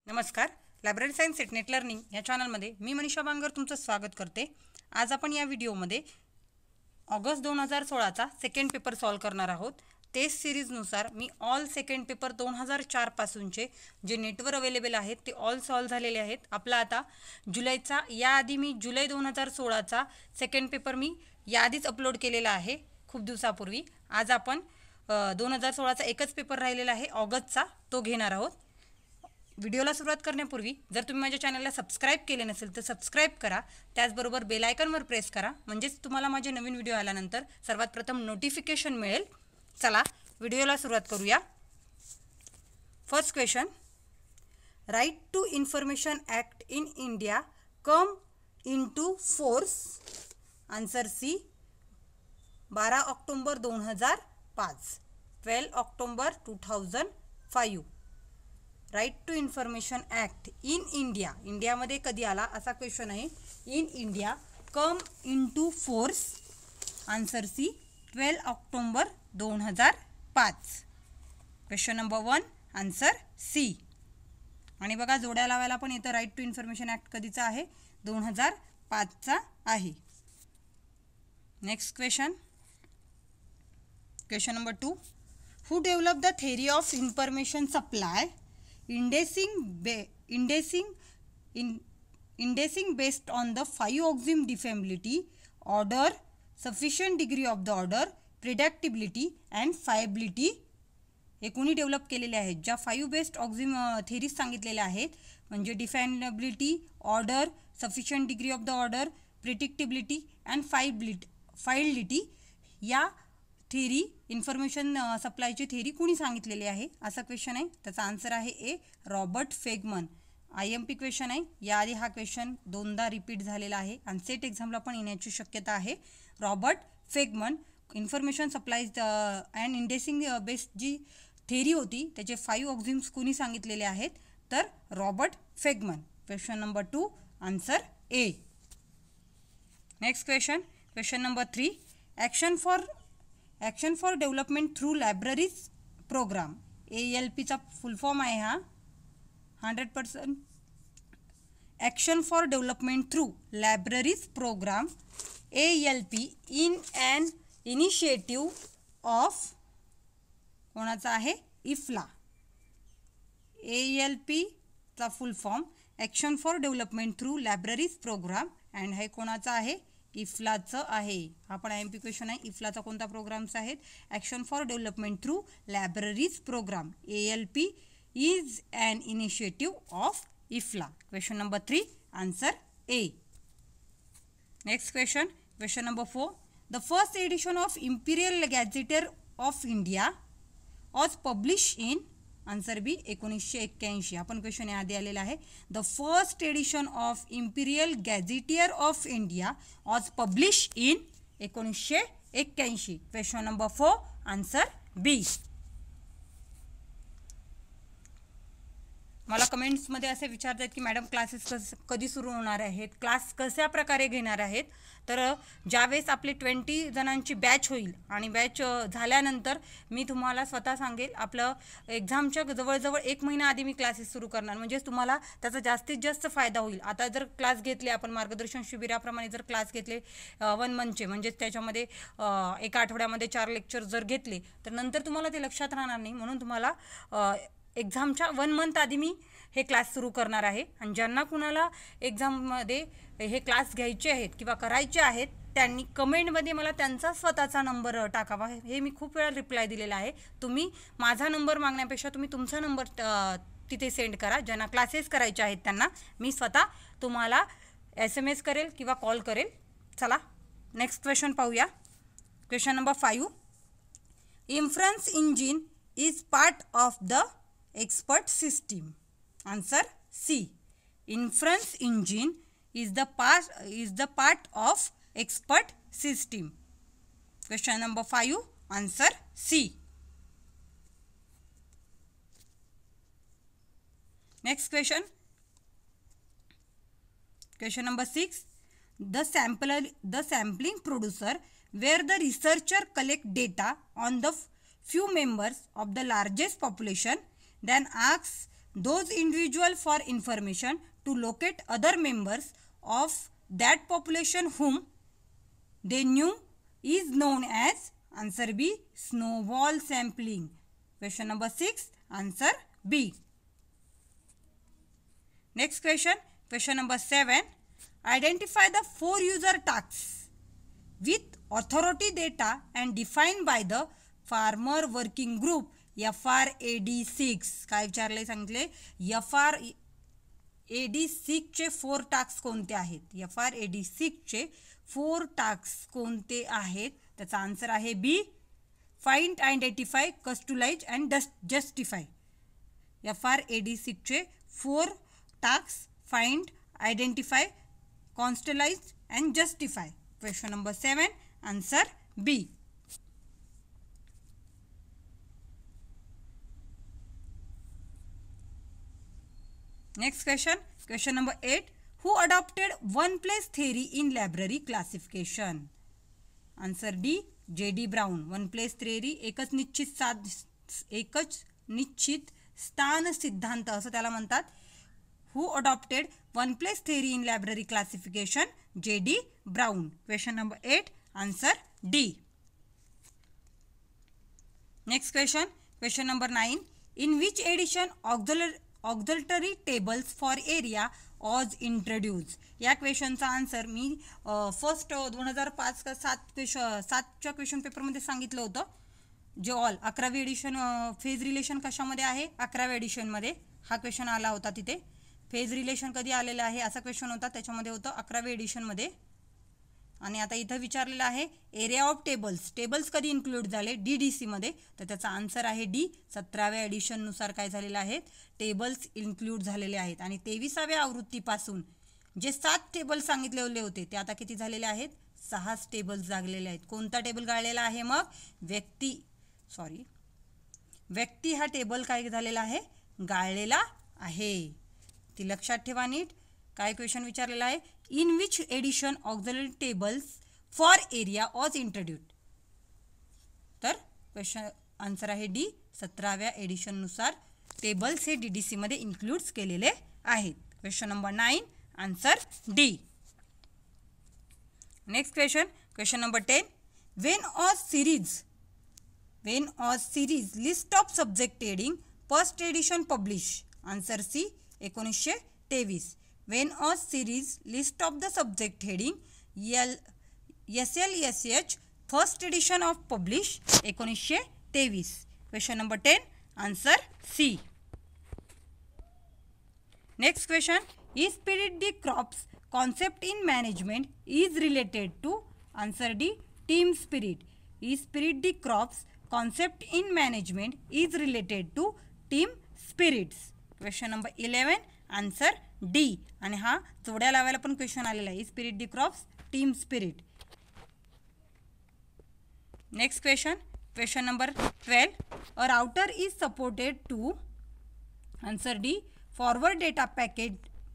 नमस्कार. Library science at net learning या चॅनलमध्ये मी मनीषा बांगर तुमचं स्वागत करते. आज आपण या व्हिडिओमध्ये ऑगस्ट 2016चा सेकंड पेपर सॉल्व करणार आहोत. टेस्ट सिरीजनुसार मी ऑल सेकंड पेपर 2004 पासूनचे जे नेटवर अवेलेबल आहेत ते ऑल सॉल्व झालेले आहेत. आपला आता जुलैचा याआधी मी जुलै 2016चा सेकंड पेपर मी याआधीच अपलोड केलेला आहे खूप दिवसापूर्वी. आज आपण 2016चा एकच पेपर राहिलेला आहे ऑगस्टचा, तो घेणार आहोत. व्हिडिओला सुरुवात करण्यापूर्वी जर तुम्ही माझ्या चॅनलला सबस्क्राईब केले नसेल तर सबस्क्राईब करा. त्याचबरोबर बेल आयकॉनवर प्रेस करा म्हणजेच तुम्हाला माझे नवीन व्हिडिओ आल्यानंतर सर्वात प्रथम नोटिफिकेशन मिळेल. चला व्हिडिओला सुरुवात करूया. First question, right to information act in India come into force. Answer C 12 October 2005, 12 October 2005. Right to information act in India, इंडियामध्ये कधी आला असा क्वेश्चन आहे. In India come into force. Answer C 12 October 2005. Question number 1 answer C. आणि बघा जोड्या लावायला पण इथं राईट टू इन्फॉर्मेशन ॲक्ट कधीचा आहे, 2005चा आहे. Next question, question number 2, who develop the theory of information supply indexing based on the 5 axiom differentiability, order, sufficient degree of the order, predictability and fiability. हे कोणी डेव्हलप केलेले आहेत? ज्या 5 based ऑक्झिम theories सांगितलेल्या आहेत म्हणजे definability, order, sufficient degree of the order, predictability and viability या theory, information सप्लायची theory कुणी सांगितलेली आहे असा क्वेश्चन आहे. त्याचा आन्सर आहे ए रॉबर्ट फेगमन. IMP क्वेश्चन आहे. याआधी हा क्वेश्चन 2दा रिपीट झालेला आहे आणि सेट एक्झामला पण येण्याची शक्यता आहे. Robert Fegman information supply and indexing based जी थेरी होती त्याचे 5 ऑक्झिम्स कुणी सांगितलेले आहेत तर Robert Fegman. Question number 2 answer A. Next question, question number 3, action for development through libraries program. ALPचा फुल फॉर्म आहे हा. 100% action for development through libraries program ALP in an initiative of कोणाचा आहे, इफ्ला. ALPचा full form action for development through libraries program and हे कोणाचा आहे, इफ्लाचं आहे. हा पण IMP क्वेश्चन आहे. इफ्लाचा कोणता प्रोग्राम्स आहेत, action for development through libraries program. ALP is an initiative of IFLA. Question number 3 answer A. Next question, question number 4, the first edition of imperial gazetteer of India was publish in. Answer B 1981. आपण question याआधी आलेला आहे. The first edition of imperial gazetteer of India was publish in 1981. Question number 4 answer B. मला कमेंट्समध्ये असे विचारतात की madam classes कधी सुरू होणार आहेत, क्लास कशा प्रकारे घेणार आहेत. तर ज्यावेळेस आपले 20 जणांची बॅच होईल आणि बॅच झाल्यानंतर मी तुम्हाला स्वतः सांगेल. आपलं एक्झामच्या जवळजवळ 1 महिना आधी मी क्लासेस सुरू करणार म्हणजेच तुम्हाला त्याचा जास्तीत जास्त फायदा होईल. आता जर क्लास घेतले आपण मार्गदर्शन शिबिराप्रमाणे जर क्लास घेतले 1 मंथचे म्हणजेच त्याच्यामध्ये एका आठवड्यामध्ये 4 लेक्चर जर घेतले तर नंतर तुम्हाला ते लक्षात राहणार नाही. म्हणून तुम्हाला एक्झामच्या 1 मंथ आधी मी हे क्लास सुरू करणार आहे. आणि ज्यांना कुणाला एक्झाममध्ये हे क्लास घ्यायचे आहेत किंवा करायचे आहेत त्यांनी कमेंटमध्ये मला त्यांचा स्वतःचा नंबर टाकावा. हे मी खूप वेळा रिप्लाय दिलेला आहे. तुम्ही माझा नंबर मागण्यापेक्षा तुम्ही तुमचा नंबर तिथे सेंड करा. ज्यांना क्लासेस करायचे आहेत त्यांना मी स्वतः तुम्हाला SMS करेल किंवा कॉल करेल. चला नेक्स्ट क्वेश्चन पाहूया. Question number 5, inference engine is part of the expert system. Answer C. Inference engine is the part of expert system. Question number 5 answer C. Next question. Question number 6. The sampling producer where the researcher collect data on the few members of the largest population then asks those individual for information to locate other members of that population whom they knew is known as answer B snowball sampling. Question number 6 answer B. Next question number 7. Identify the 4 user tasks with authority data and defined by the farmer working group FRAD6. काय विचारले सांगितले FRAD6 चे 4 task कोणते आहेत FRAD6 चे 4 task कोणते आहेत त्याचा आन्सर आहे B find identify contextualise and justify. FRAD6 चे 4 task find identify contextualise and justify. Question number 7 answer B. Next question number 8. Who adopted one place theory in library classification? Answer D J.D. Brown. one place theory एकच निश्चित स्थान सिद्धांत असं त्याला म्हणतात. Who adopted one place theory in library classification? J.D. Brown. Question number 8 answer D. Next question number 9. In which edition auxiliary tables for area was introduced? या क्वेश्चनचा answer मी first 2005 का 7च्या question पेपरमध्ये सांगितलं होतं. जे ऑल 11वी एडिशन फेज रिलेशन कशामध्ये आहे 11व्या एडिशनमध्ये हा question आला होता. तिथे फेज रिलेशन कधी आलेलं आहे असा क्वेश्चन होता त्याच्यामध्ये होतं 11व्या एडिशनमध्ये. आणि आता इथं विचारलेलं आहे एरिया ऑफ टेबल्स कधी इन्क्लूड झाले DDC मध्ये तर त्याचा आन्सर आहे डी 17व्या एडिशननुसार काय झालेलं आहे टेबल्स इन्क्लूड झालेले आहेत. आणि 23व्या आवृत्तीपासून जे 7 टेबल्स सांगितलेले होते ते आता किती झालेले आहेत 6 टेबल्स लागलेले आहेत. कोणता टेबल गाळलेला आहे मग व्यक्ती हा टेबल काय झालेला आहे गाळलेला आहे. ती लक्षात ठेवा नीट. काय क्वेश्चन विचारलेला आहे in which edition auxiliary tables for area was introduced. तर क्वेश्चन आन्सर आहे डी 17व्या एडिशननुसार टेबल्स हे DDC मध्ये इन्क्लूड्स केलेले आहेत. Question number 9 answer D. Next question number 10. When was series list of subject heading first edition published? Answer C 1923. When was series list of the subject heading SLSH first edition of published 1923. Question number 10 answer C. Next question. Is spirit the crops concept in management is related to answer D team spirit. Is spirit the crops concept in management is related to team spirits. Question number 11 answer D. आणि हा जोड्या लावायला पण question आलेला आहे spirit the crops team spirit. Next question number 12. A router is supported to answer D forward data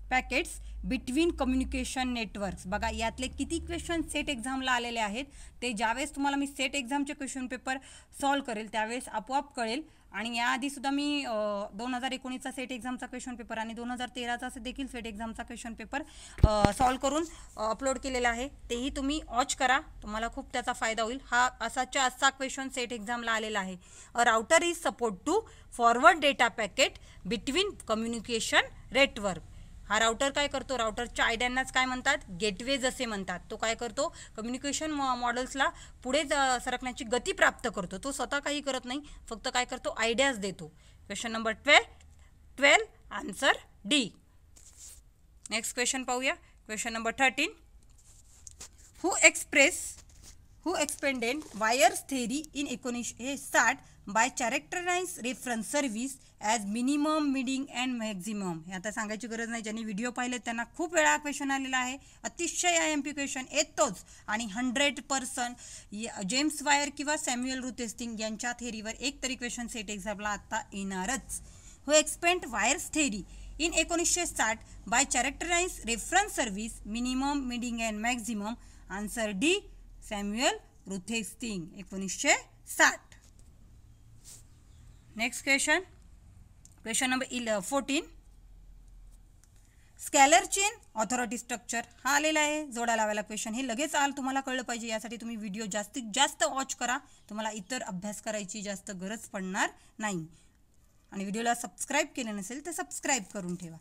packets between communication networks. बघा यातले किती क्वेश्चन सेट एक्झामला आलेले आहेत ते ज्यावेळेस तुम्हाला मी सेट एक्झामचे क्वेश्चन पेपर सॉल्व करेल त्यावेळेस आपोआप कळेल. आणि याआधीसुद्धा मी 2019चा सेट एक्झामचा क्वेश्चन पेपर आणि 2013चा देखील सेट एक्झामचा क्वेश्चन पेपर सॉल्व करून अपलोड केलेला आहे. तेही तुम्ही वॉच करा तुम्हाला खूप त्याचा फायदा होईल. हा असा क्वेश्चन सेट एक्झामला आलेला आहे. A router is support to forward data packet between communication network. हा राउटर काय करतो राउटरच्या आयडियांनाच काय म्हणतात गेटवेज असे म्हणतात. तो काय करतो कम्युनिकेशन मॉडेल्सला पुढे सरकण्याची गती प्राप्त करतो. तो स्वतः काही करत नाही फक्त काय करतो आयडियाज देतो. Question number 12 answer D. Next question पाहूया. Question number 13. Who expanded Wyer's theory in 1960 by characterize reference service as minimum middling and maximum. हे आता सांगायची गरज नाही. ज्यांनी व्हिडिओ पाहिले त्यांना खूप वेळा क्वेश्चन आलेला आहे. अतिशय IMP क्वेश्चन येतोच. आणि 100% जेम्स वायर किंवा सॅम्युअल रुथेस्टिंग यांच्या थेरीवर एक तरी क्वेश्चन सेट एक्झामला आता येणारच. Who expand Wyer's theory in 1960 by characterize reference service minimum middling and maximum. Answer D Samuel Rothstein 1960. Next question. Question number 14 scalar chain authority structure हा आलेला आहे. जोडा लावायला क्वेश्चन हे लगेच तुम्हाला कळलं पाहिजे, यासाठी तुम्ही व्हिडिओ जास्तीत जास्त वॉच करा. तुम्हाला इतर अभ्यास करायची जास्त गरज पडणार नाही. आणि व्हिडिओला सबस्क्राईब केलं नसेल तर सबस्क्राईब करून ठेवा.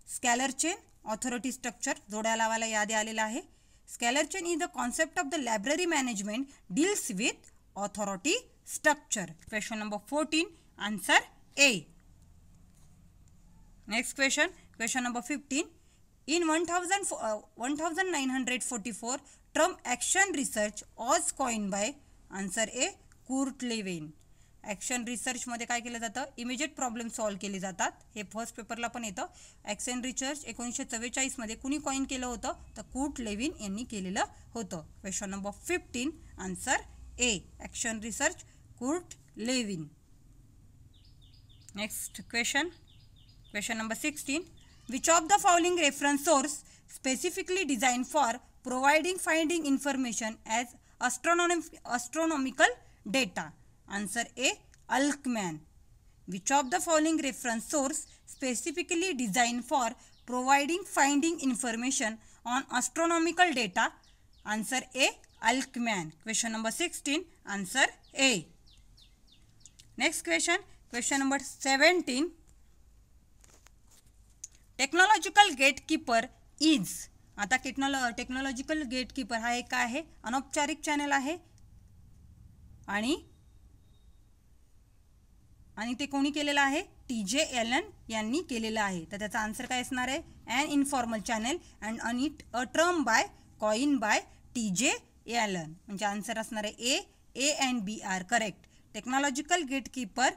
स्कॅलर चेन ऑथॉरिटी स्ट्रक्चर जोड्या लावायला यादी आलेला आहे. Scalar chain is the concept of the library management deals with authority structure. Question number 14 answer A. Next question number 15. In 1944, term action research was coined by answer A. Kurt Lewin. Action रिसर्चमध्ये काय केलं जातं, immediate problem solve केले जातात. हे first पेपरला पण येतं. ॲक्शन रिसर्च 1944मध्ये कुणी कॉइन केलं होतं तर कुर्ट लेविन यांनी केलेलं होतं. Question number 15 answer A. Action research Kurt Lewin. Next question number 16. Which of the following reference source specifically designed for providing finding information as astronomical data? Answer A. Alckmin. Which of the following reference source specifically designed for providing finding information on astronomical data? Answer A. Alckmin. Question number 16. Answer A. Next question number 17. Technological gatekeeper is. आता technological gatekeeper हा एक काय आहे, अनौपचारिक channel आहे. आणि ते कोणी केलेलं आहे, TJ एलन यांनी केलेलं आहे. तर त्याचा आन्सर काय असणार आहे, an informal channel and it a term coin by TJ Allen. म्हणजे आन्सर असणार आहे A and B are correct. Technological gatekeeper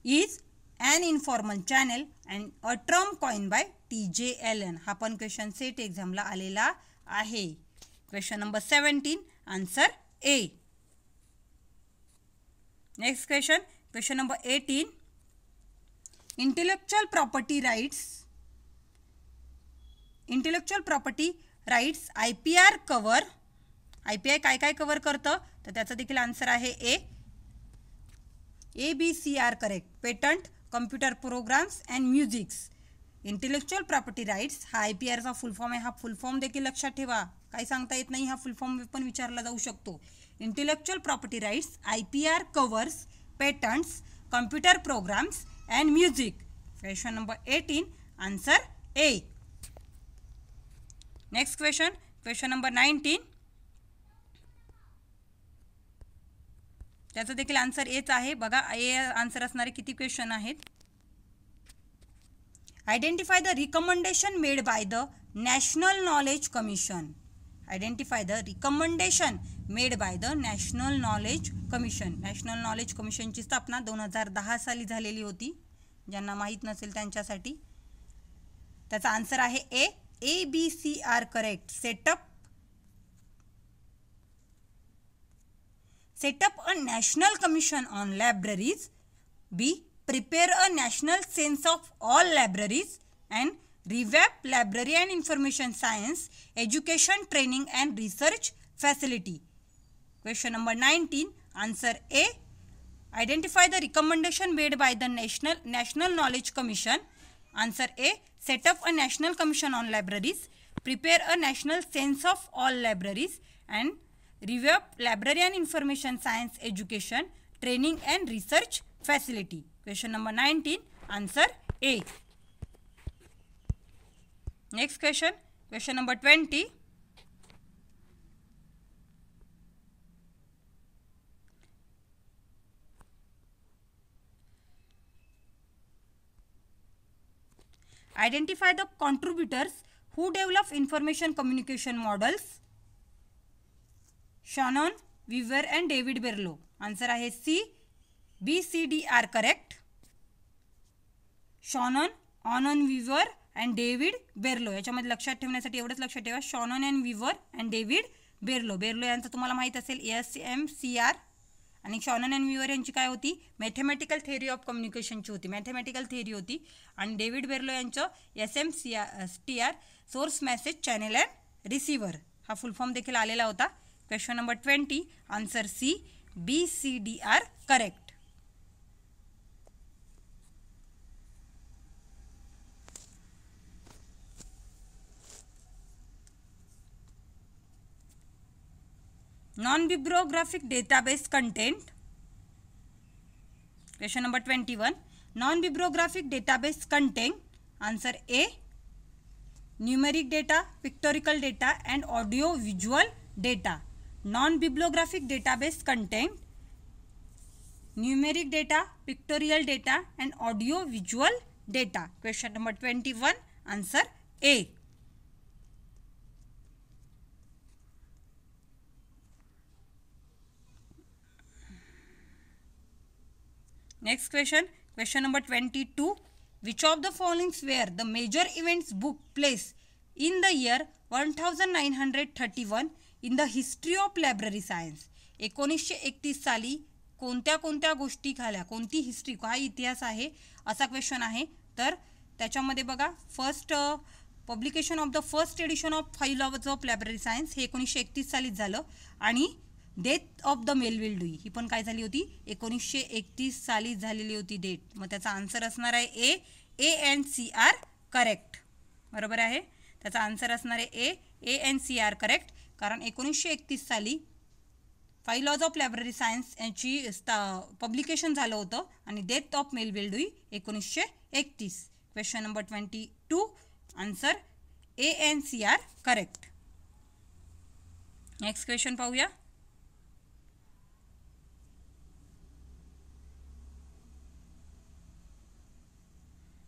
is an informal channel and a term coined by TJ Allen. हा पण question set एक्झामला आलेला आहे. Question number 17 answer ए. Next question number 18. Intellectual property rights IPR cover. IPR काय cover करतं तर त्याचं देखील आन्सर आहे A. ABCR correct. Patent, computer programs and musics. Intellectual property rights हा IPRचा फुल फॉर्म आहे. हा फुल फॉर्म देखील लक्षात ठेवा, काही सांगता येत नाही, हा फुल फॉर्म पण विचारला जाऊ शकतो. Intellectual property rights IPR covers patents, computer programs and music. Question number 18 answer A. Next question number 19. त्याचं देखील आन्सर एच आहे. बघा ए आन्सर असणारे किती क्वेश्चन आहेत. Identify the recommendation made by the national knowledge commission. Identify the recommendation made by the national knowledge commission. National knowledge कमिशनची स्थापना 2010 साली झालेली होती. ज्यांना माहीत नसेल त्यांच्यासाठी. त्याचा आन्सर आहे A. ABCR correct. Set up a national commission on libraries. B. Prepare a national census of all libraries. And revamp library and information science education training and research facility. Question number 19 answer A. Identify the recommendation made by the national knowledge commission. Answer A. Set up a national commission on libraries. Prepare a national census of all libraries. And revamp library and information science education training and research facility. Question number 19 answer A. Next question number 20. Identify the contributors who develop information communication models. Shannon, Weaver and David Berlow. Answer आहे C. B, C, D are correct. Shannon, Onon, Weaver and David Berlow. याच्यामध्ये लक्षात ठेवण्यासाठी एवढंच लक्षात ठेवा. Shannon and Weaver and David Berlow. Berlow यांचं तुम्हाला माहित असेल ASMCR. आणि शॉनन अँड व्हीवर यांची काय होती, मॅथमॅटिकल थेअरी ऑफ कम्युनिकेशनची होती, मॅथमॅटिकल थेअरी होती. आणि डेव्हिड बेर्लो यांचं SMCR source message channel and receiver हा फुल फॉर्म देखील आलेला होता. Question number 20 answer C, B, C, D are correct. Non-bibliographic database content. Question number 21. Non-bibliographic database contain. Answer A. Numeric data, pictorial data and audio visual data. Non-bibliographic database contain numeric data, pictorial data and audio visual data. Question number 21. Answer A. Next question. Question number 22. Which of the following were the major events book place in the year 1931 in the history of library science? 1931 साली कोणत्या कोणत्या गोष्टी झाल्या, कोणती history, काय इतिहास आहे असा क्वेश्चन आहे. तर त्याच्यामध्ये बघा, first publication of the first edition of 5 laws of library science हे 1931 सालीच झालं. आणि death of the Melvil Dewey ही पण काय झाली होती, 1931 साली झालेली होती डेट. मग त्याचा आन्सर असणार आहे A and C are correct. बरोबर आहे, त्याचा आन्सर असणार आहे A and C are correct. कारण 1931 साली 5 लॉज ऑफ लायब्ररी सायन्स यांची पब्लिकेशन झालं होतं आणि death of Melvil Dewey 1931. Question number 22. Answer A and C are correct. Next question पाहूया.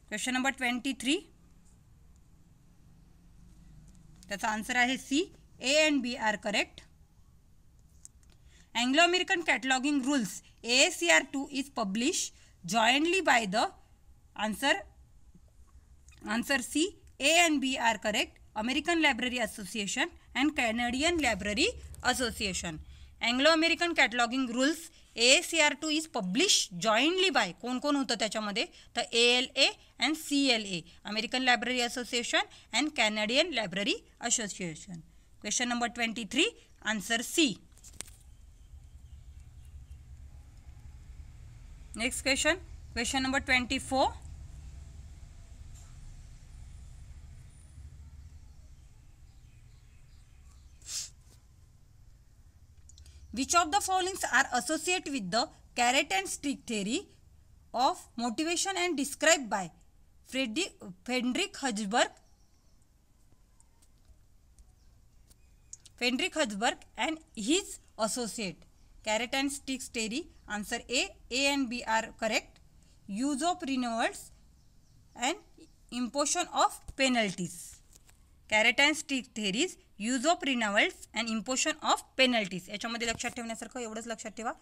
Question number 23. त्याचा आन्सर आहे C. A and B are correct. Anglo American Cataloging Rules AACR2 is published jointly by the answer C. A and B are correct. American Library Association and Canadian Library Association. Anglo American Cataloging Rules AACR2 is published jointly by कोण कोण होतं त्याच्यामध्ये, तर ALA and CLA American Library Association and Canadian Library Association. Question number 23. Answer C. Next question. Question number 24. Which of the following are associated with the carrot and stick theory of motivation and described by Frederick Herzberg and his associate? Carrot and sticks theory. Answer A and B are correct. Use of renewals and imposition of penalties. Carrot and stick theories, use of renewals and imposition of penalties. याच्यामध्ये लक्षात ठेवण्यासारखं एवढंच लक्षात ठेवा.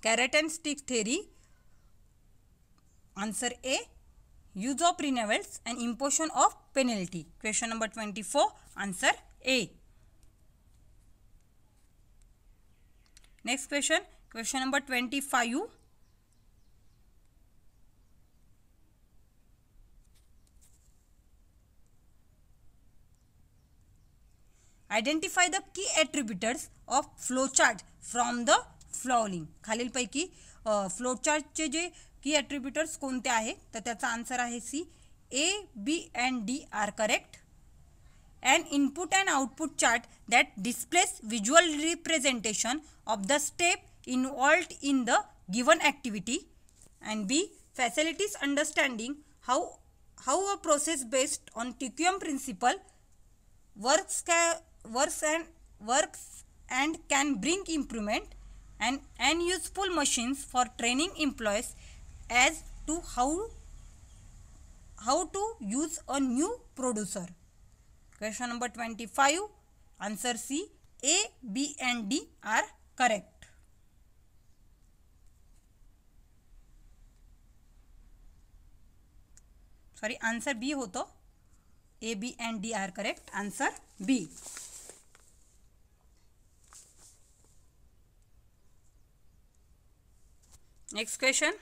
Carrot and stick theory. Answer A. Use of renewals and imposition of penalty. Question number 24. Answer A. Next question. Question number 25. Identify the key attributes of flowchart from the following. खालीलपैकी फ्लोचार्टचे जे की ॲट्रिब्युटर्स कोणते आहे, तर त्याचा आन्सर आहे C. A, B and D are correct. An input and output chart that displays visual representation of the step involved in the given activity. And B, facilitates understanding how a process based on TQM principle works and can bring improvement and useful machines for training employees as to how to use a new producer. Question number 25. Answer C. A, B and D are correct. Sorry, answer B होतो. A, B and D are correct. Answer B. Next question.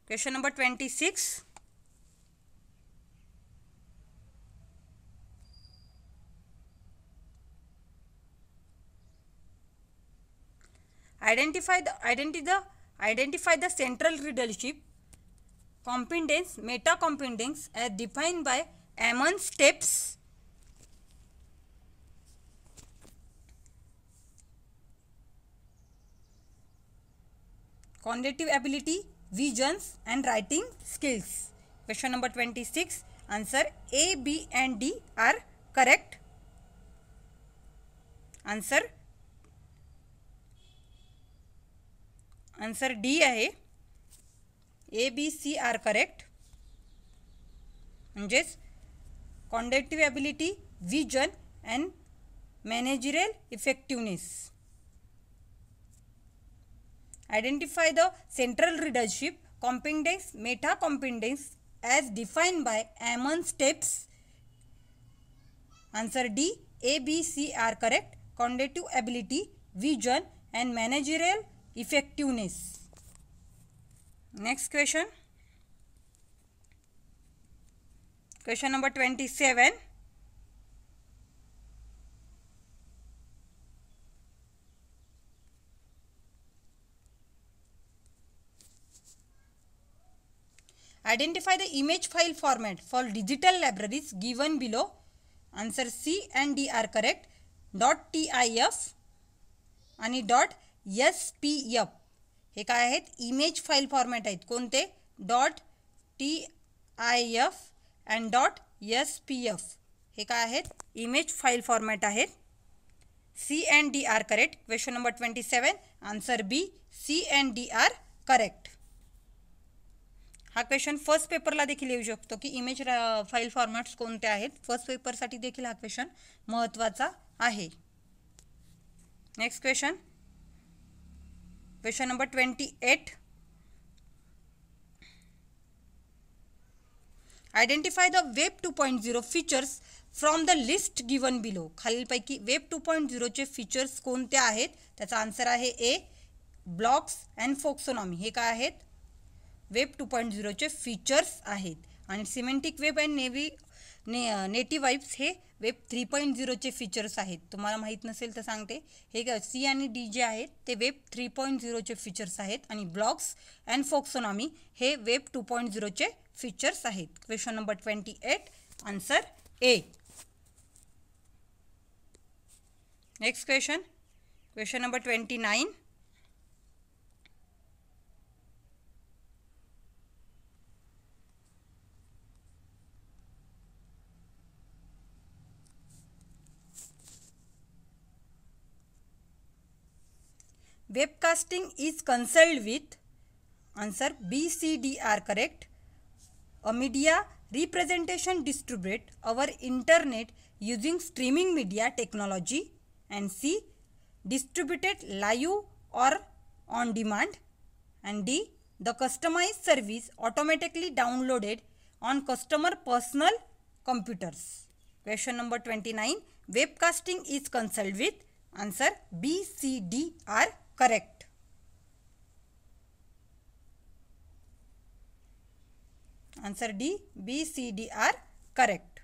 Question number 26. Identify the central leadership competence, meta competence as defined by Ammon steps cognitive ability, visions and writing skills. Question number 26. Answer A, B and D are correct. Answer D आहे. A, B, C are correct. म्हणजेच cognitive ability, vision and managerial effectiveness. Identify the central leadership competence, meta competence as defined by Amon steps. Answer D, A, B, C are correct. Cognitive ability, vision and managerial effectiveness. Next question. Question number 27. Identify the image file format for digital libraries given below. Answer C and D are correct. .tif आणि .spf हे काय आहेत? Image file format आहेत. कोणते? .tif and .spf हे काय आहेत? Image file format आहेत. C and D are correct. Question number 27. Answer B, C and D are correct. हा क्वेश्चन फर्स्ट पेपरला देखील येऊ शकतो की इमेज फाईल फॉर्मॅट्स कोणते आहेत. फर्स्ट पेपरसाठी देखील हा क्वेश्चन महत्त्वाचा आहे. Next question. Question number 28. Identify the web 2.0 features from the list given below. खालीलपैकी वेब 2.0 चे फीचर्स कोणते आहेत? त्याचा आन्सर आहे ए, ब्लॉक्स अँड फोक्सोनॉमी. हे काय आहेत? वेब 2.0 चे फीचर्स आहेत. आणि semantic web and native vibes हे वेब 3.0 चे फीचर्स आहेत. तुम्हाला माहीत नसेल तर सांगते. हे सी आणि डी जे आहेत ते वेब 3.0 चे फीचर्स आहेत आणि ब्लॉक्स अँड फोक्सोनॉमी हे वेब 2.0 चे फीचर्स आहेत. Question number 28. Answer A. Next question. Question number 29. Webcasting is concerned with. Answer B, C, D are correct. A media representation distribute over internet using streaming media technology. And C, distributed live or on demand. And D, the customized service automatically downloaded on customer personal computers. Question number 29. Webcasting is concerned with. Answer B, C, D are correct. Answer D, B, C, D are correct.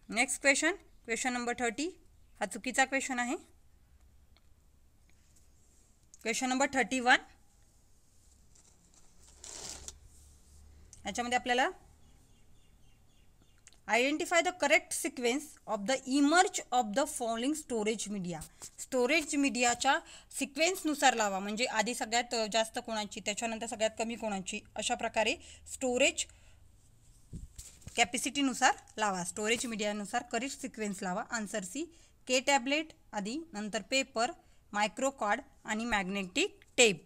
Next question. Question number 30. हा चुकीचा question आहे. Question number 31. याच्यामध्ये आपल्याला identify the correct sequence of the emerge of the following storage media. Storage मीडियाच्या सिक्वेन्सनुसार लावा. म्हणजे आधी सगळ्यात जास्त कोणाची, त्याच्यानंतर सगळ्यात कमी कोणाची, अशा प्रकारे स्टोरेज कॅपॅसिटीनुसार लावा. स्टोरेज मीडियानुसार करेक्ट सिक्वेन्स लावा. आन्सर सी, के टॅबलेट आधी, नंतर पेपर, मायक्रो कार्ड आणि magnetic tape.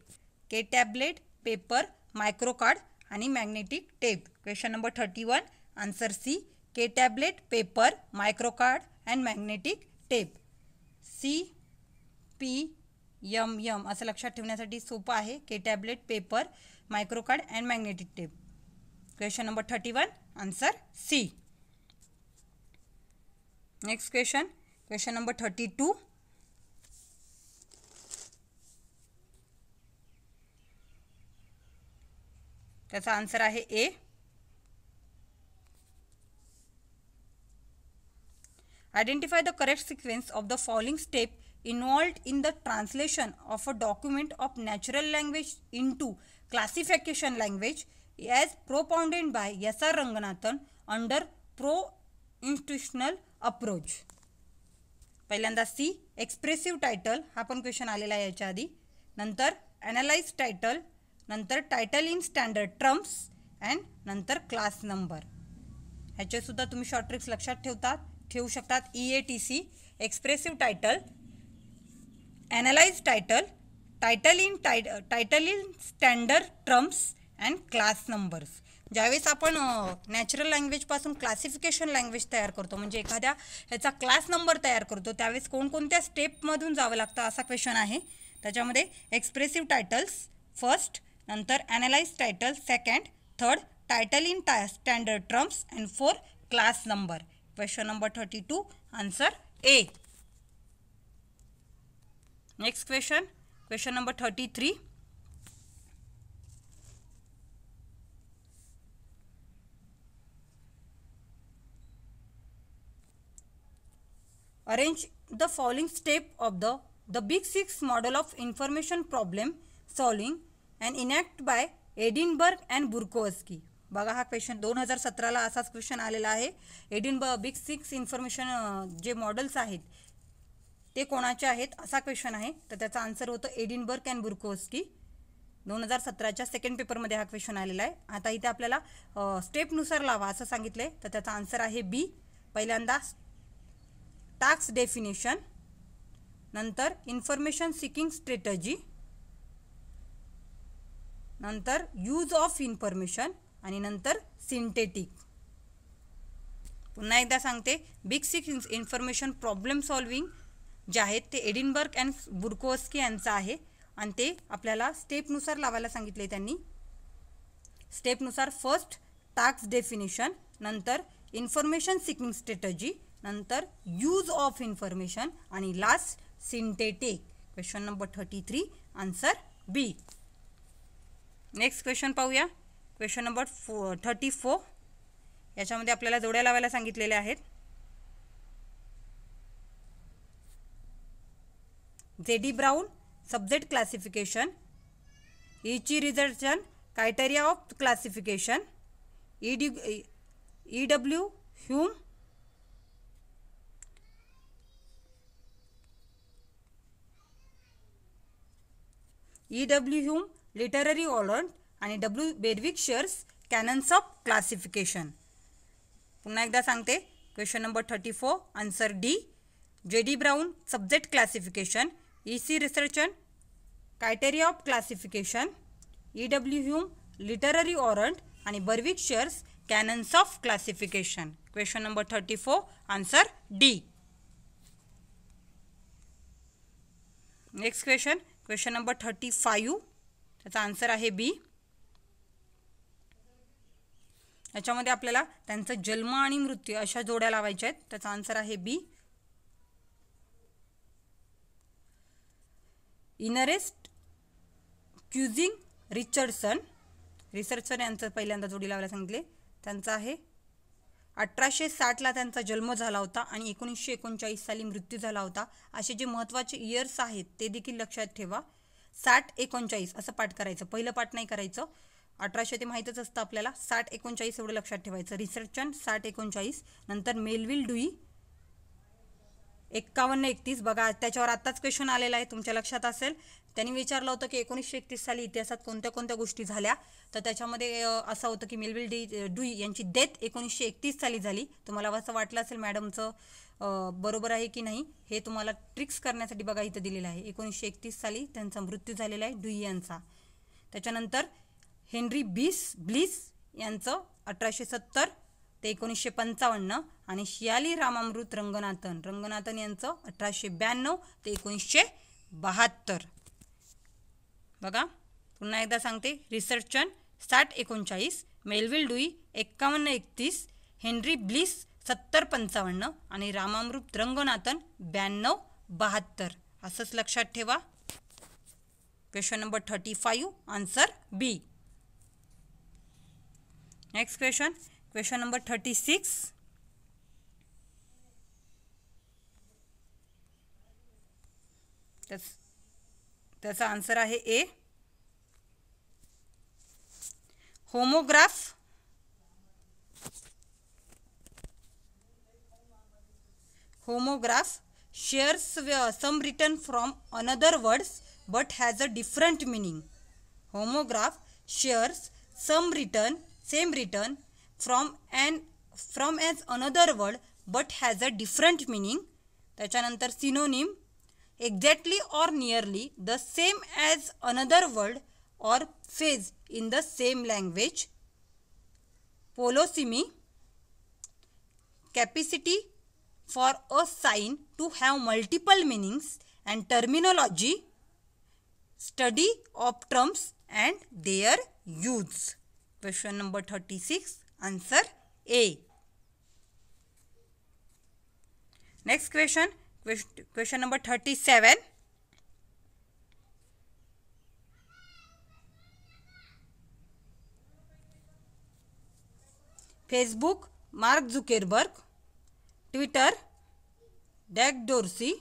Clay tablet, paper, micro card आणि magnetic tape. Question number 31. Answer C, clay tablet, paper, micro card and magnetic tape. CPMM असं लक्षात ठेवण्यासाठी सोपं आहे. Clay tablet, paper, micro card and magnetic tape. Question number 31. Answer C. Next question. Question number 32. त्याचा answer आहे ए. Identify the correct sequence of the following step involved in the translation of a document of natural language into classification language as propounded by S.R. Ranganathan under pro-institutional approach. पहिल्यांदा C, expressive title. हा पण question आलेला आहे याच्या आधी. नंतर analyse title, नंतर title in standard terms and नंतर क्लास नंबर. ह्याचेसुद्धा तुम्ही शॉर्ट ट्रिक्स लक्षात ठेवू शकतात. EATC, expressive title, analyse title, title in standard terms and class numbers. ज्यावेळेस आपण नॅचरल लँग्वेजपासून क्लासिफिकेशन लँग्वेज तयार करतो, म्हणजे एखाद्या ह्याचा क्लास नंबर तयार करतो, त्यावेळेस कोणकोणत्या स्टेपमधून जावं लागतं असा क्वेश्चन आहे. त्याच्यामध्ये एक्सप्रेसिव्ह टायटल्स फर्स्ट, नंतर analyse title second, third title in standard terms and four class number. Question number 32, answer A. Next question number 33. Arrange the following step of the Big Six model of information problem solving and enact by Edinburgh and Burkowski. बघा हा question 2017ला असाच question आलेला आहे. Big six information जे models आहेत ते कोणाचे आहेत असा क्वेश्चन आहे. तर त्याचा आन्सर होतं एडिनबर्ग अँड बुर्कोव्स्की. 2017च्या सेकंड पेपरमध्ये हा क्वेश्चन आलेला आहे. आता इथे आपल्याला स्टेपनुसार लावा असं सांगितलं आहे. तर त्याचा आन्सर आहे B. पहिल्यांदा टास्क डेफिनेशन, नंतर इन्फॉर्मेशन सिकिंग स्ट्रॅटेजी, नंतर यूज ऑफ इन्फॉर्मेशन आणि नंतर सिंथेटिक. पुन्हा एकदा सांगते, big six information problem solving जे आहेत ते एडिनबर्ग अँड बुर्कोव्स्की यांचं आहे आणि ते आपल्याला स्टेपनुसार लावायला सांगितले. त्यांनी स्टेपनुसार फर्स्ट टास्क डेफिनेशन, नंतर इन्फॉर्मेशन सिकिंग स्ट्रॅटेजी, नंतर यूज ऑफ इन्फॉर्मेशन आणि last synthetic. Question number 33, answer B. Next question पाहूया. Question number 34. याच्यामध्ये आपल्याला जोड्या लावायला सांगितलेल्या आहेत. J.D. Brown subject classification, EC Richardson criteria of classification, E.W. Hume literary order आणि W. Berwick Sayers canons of classification. पुन्हा एकदा सांगते, question number 34, answer D. J.D. Brown subject classification, EC Richardson criteria of classification, E.W. Hume literary order आणि Berwick Sayers canons of classification. Question number 34, answer D. Next question number 35. त्याचा answer आहे B. याच्यामध्ये आपल्याला त्यांचा जन्म आणि मृत्यू अशा जोड्या लावायच्या आहेत. त्याचा आन्सर आहे B. इनरेस्ट क्युझिंग रिचर्डसन यांचं पहिल्यांदा जोडी लावायला सांगितले. त्यांचा आहे 1860ला त्यांचा जन्म झाला होता आणि 1939 साली मृत्यू झाला होता. असे जे महत्त्वाचे इयर्स आहेत ते देखील लक्षात ठेवा. 60-19 असं पाठ करायचं, पहिलं पाठ नाही करायचं. 1800 ते माहीतच असतं आपल्याला, 60-19 एवढं लक्षात ठेवायचं. रिसर्चन 60-19, नंतर मेलविल डुई 51-31. बघा त्याच्यावर आत्ताच क्वेश्चन आलेला आहे, तुमच्या लक्षात असेल. त्यांनी विचारलं होतं की 1931 साली इतिहासात कोणत्या कोणत्या गोष्टी झाल्या. तर त्याच्यामध्ये असं होतं की मेलविल डुई यांची डेथ 1931 साली झाली. तुम्हाला असं वाटलं असेल मॅडमचं बरोबर आहे की नाही, हे तुम्हाला ट्रिक्स करण्यासाठी बघा इथं दिलेलं आहे. 1931 साली त्यांचा मृत्यू झालेला आहे डुई यांचा. त्याच्यानंतर हेनरी ब्लिस यांचं 1870 ते 1955 आणि शियाली रामामृत रंगनाथन यांचं 1892 ते 1972. बघा पुन्हा एकदा सांगते, रिसर्चन 60-19, मेलविल डुई 51-31, हेनरी ब्लिस 70-55 आणि रामामृत रंगनाथन 92-72. असंच लक्षात ठेवा. Question number 35, answer B. Next question number 36. त्याचा आन्सर आहे A. Homograph shares some written from another words but has a different meaning. Homograph shares same return from as another word but has a different meaning. त्याच्यानंतर synonym, exactly or nearly the same as another word or phrase in the same language. Polysemy, capacity for a sign to have multiple meanings and terminology, study of terms and their use. Question number 36, answer A. Next question number 37. Facebook, Mark Zuckerberg. Twitter, Jack Dorsey.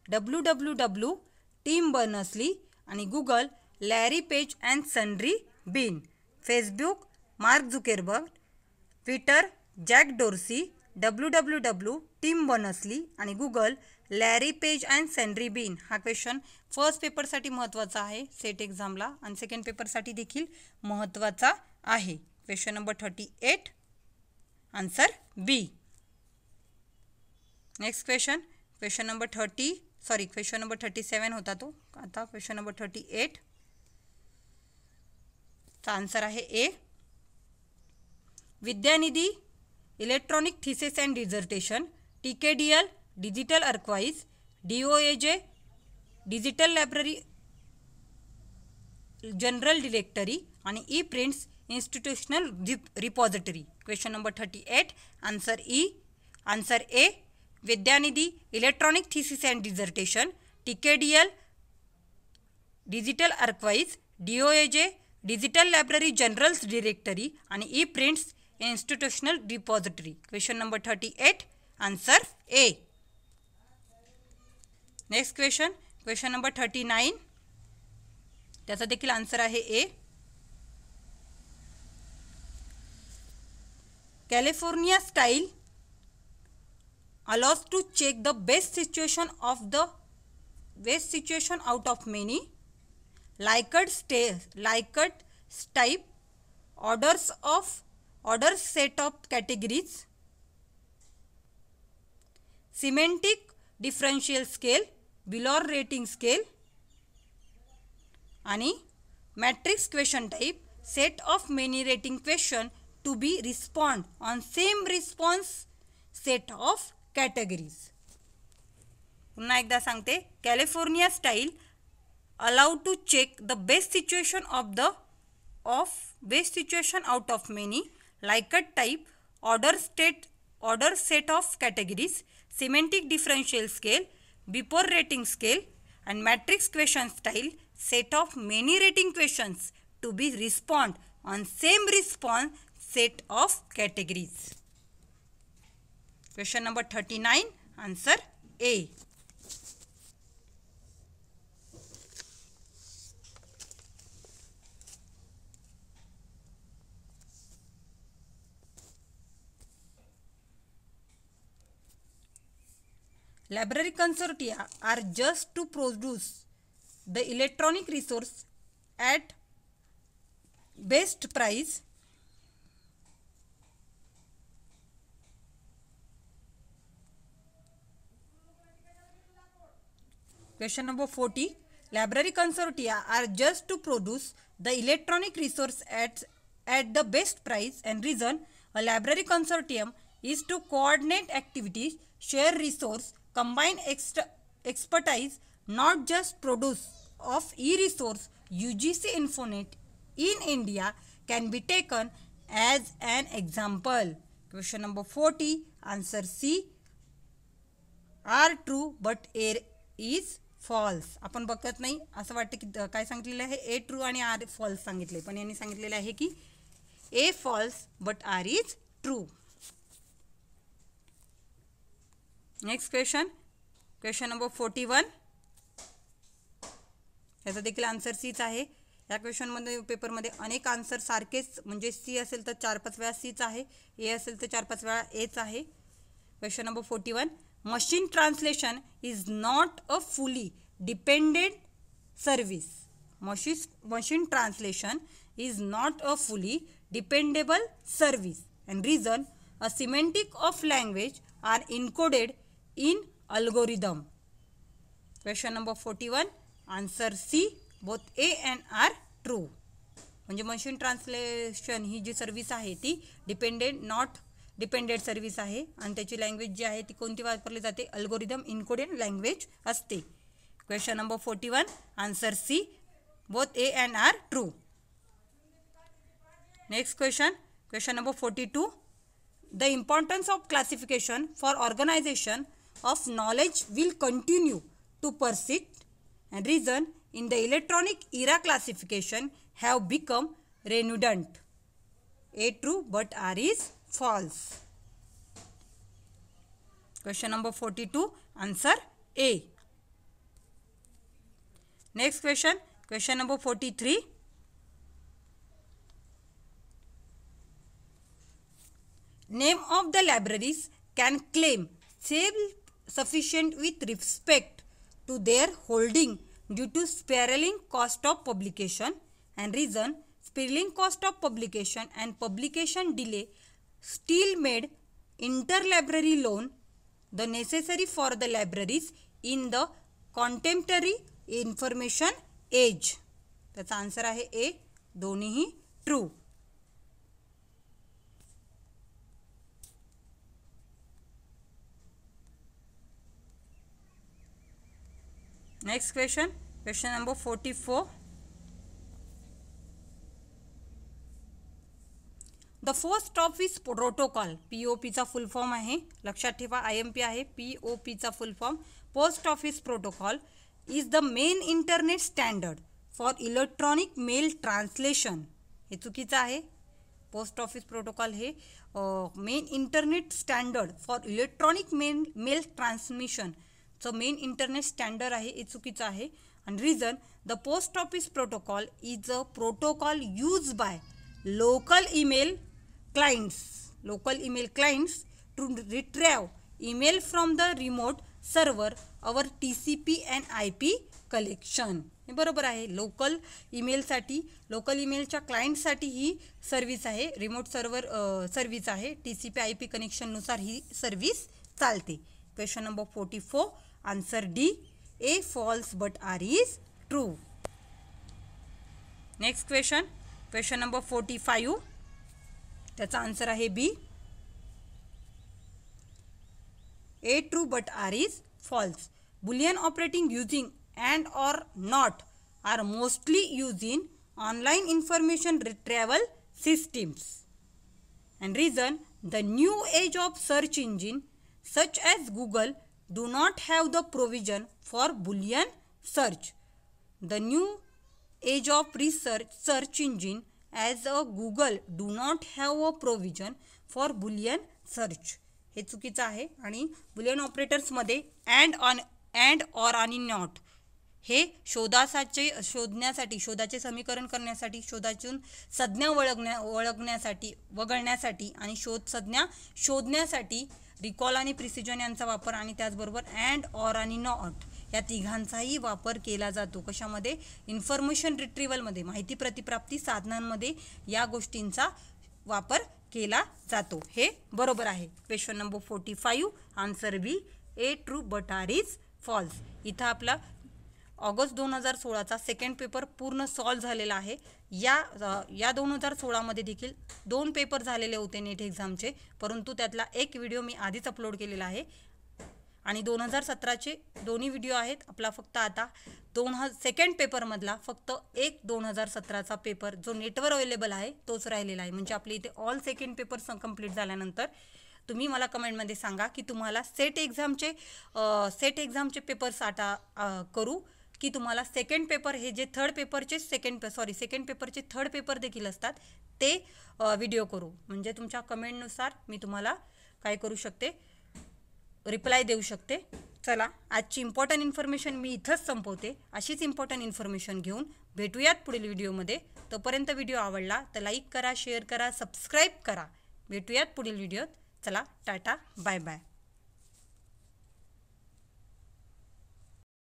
www, Tim Berners-Lee. आणि Google, Larry Page and Sergey Brin. Facebook, Mark Zuckerberg. Twitter, Jack Dorsey. www, Tim Berners-Lee. आणि Google, Larry Page and Sergey Brin. हा question first पेपरसाठी महत्त्वाचा आहे set एक्झामला आणि second पेपरसाठी देखील महत्त्वाचा आहे. Question number 38, answer बी. Next question number 37 होता तो. आता क्वेश्चन नंबर 38 चा आन्सर आहे A. Vidyanidhi, electronic thesis and dissertation. TKDL, digital archives. DOAJ, digital library journal directory. आणि E-प्रिंट्स, institutional repository. Question number 38, answer E. Answer A, Vidyanidhi, electronic thesis and dissertation. TKDL, digital archives. DOAJ, digital library journal directory. आणि E-प्रिंट्स, institutional repository. Question number 38, answer ए. Next question number 39, त्याचा देखील answer आहे ए. California style allows to check the best situation out of many. Likert type, order set of categories. Semantic differential scale, Bloor rating scale. आणि matrix question type, set of many rating question to be respond on same response set of categories. पुन्हा एकदा सांगते. California style allow to check the best situation out of many. Likert type, order set of categories. Semantic differential scale, Bloor rating scale. And matrix question style, set of many rating questions to be respond on same response set of categories. Question number 39, answer A. Library consortia are just to produce the electronic resource at best price. Question number 40. Library consortia are just to produce the electronic resource at the best price, and reason a library consortium is to coordinate activities, share resource, combine expertise, not just produce of e-resource. UGC Infonet in India can be taken as an example. Question number 40, answer C. are true but A is false. आपण बघत नाही असं वाटतं की काय सांगितलेलं आहे, A true आणि आर फॉल्स सांगितले, पण यांनी सांगितलेलं आहे की A false but R is true. Next question number 41. याचा देखील आन्सर सीच आहे. या क्वेश्चनमध्ये पेपरमध्ये अनेक आन्सर सारखेच, म्हणजे सी असेल तर 4-5 वेळा सीच आहे, ए असेल तर 4-5 वेळा एच आहे. Question number 41. Machine translation is not a fully dependent service. Machine translation is not a fully dependable service, and reason a semantic of language are encoded in algorithm. Question number 41, answer C, both A and R true. म्हणजे machine translation ही जी service आहे ती not dependent service आहे आणि त्याची language जी आहे ती कोणती वापरली जाते, अल्गोरिदम इनकोडेड लँग्वेज असते. Question number 41, answer C, both A and R true. Next question number 42, the importance of classification for organisation of knowledge will continue to persist, and reason in the electronic era classification have become redundant. A true but R is false. Question number 42, answer A. Next question number 43. Name of the libraries can claim self-sufficient with respect to their holding due to spiraling cost of publication, and reason spiraling cost of publication and publication delay still made interlibrary loan the necessary for the libraries in the contemporary information age. त्याचा answer आहे ए, दोन्हीही true. Next question number 44. The post office protocol, POP चा full form आहे, लक्षात ठेवा. IMP आहे, POP चा full form post office protocol is the main internet standard for electronic mail translation. हे चुकीचं आहे. पोस्ट ऑफिस प्रोटोकॉल हे main internet standard for electronic mail transmission चं मेन इंटरनेट स्टँडर्ड आहे, हे चुकीचं आहे. आणि reason the post office protocol is a protocol use by local email clients to retrieve email from the remote server over TCP and IP collection. हे बरोबर आहे. Local ईमेलच्या क्लायंटसाठी ही सर्व्हिस आहे, रिमोट सर्व्हर सर्व्हिस आहे. TCP IP कनेक्शननुसार ही service चालते. Question number 44, answer D, A false but R is true. Next question number 45, त्याचा आन्सर आहे B, A true but R is false. Boolean operating using and or not are mostly used in online information retrieval systems, and reason the new age of search engine such as Google do not have the provision for Boolean search. The new age of search engine as a Google do not have a provision for Boolean search. हे चुकीचं आहे. आणि Boolean ऑपरेटर्समध्ये and or आणि not हे शोधाचे समीकरण करण्यासाठी, शोधातून संज्ञा वगळण्यासाठी आणि संज्ञा शोधण्यासाठी रिकॉल आणि प्रिसिजन यांचा वापर, आणि त्याचबरोबर अँड, ऑर आणि नॉट या तिघांचाही वापर केला जातो. कशामध्ये? इन्फॉर्मेशन रिट्रीवलमध्ये, माहिती प्रतिप्राप्ती साधनांमध्ये या गोष्टींचा वापर केला जातो. हे बरोबर आहे. Question number 45, answer B, A true but R is false. इथं आपला ऑगस्ट 2016चा सेकंड पेपर पूर्ण सॉल्व झालेला आहे. या 2016मध्ये देखील 2 पेपर झालेले होते नेट एक्झामचे, परंतु त्यातला एक व्हिडिओ मी आधीच अपलोड केलेला आहे आणि 2017चे दोन्ही व्हिडिओ आहेत. आपला फक्त आता सेकंड पेपरमधला फक्त एक 2017चा पेपर जो नेटवर अवेलेबल आहे तोच राहिलेला आहे. म्हणजे आपले इथे ऑल सेकंड पेपर कंप्लीट झाल्यानंतर तुम्ही मला कमेंटमध्ये सांगा की तुम्हाला सेट एक्झामचे पेपर्स आता करू की तुम्हाला सेकंड पेपर हे जे सेकंड पेपरचे थर्ड पेपर देखील असतात ते व्हिडिओ करू. म्हणजे तुमच्या कमेंटनुसार मी तुम्हाला काय करू शकते, रिप्लाय देऊ शकते. चला, आजची इम्पॉर्टंट इन्फॉर्मेशन मी इथंच संपवते. अशीच इम्पॉर्टंट इन्फॉर्मेशन घेऊन भेटूयात पुढील व्हिडिओमध्ये. तोपर्यंत व्हिडिओ आवडला तर लाईक करा, शेअर करा, सबस्क्राईब करा. भेटूयात पुढील व्हिडिओत. चला, टाटा, बाय बाय.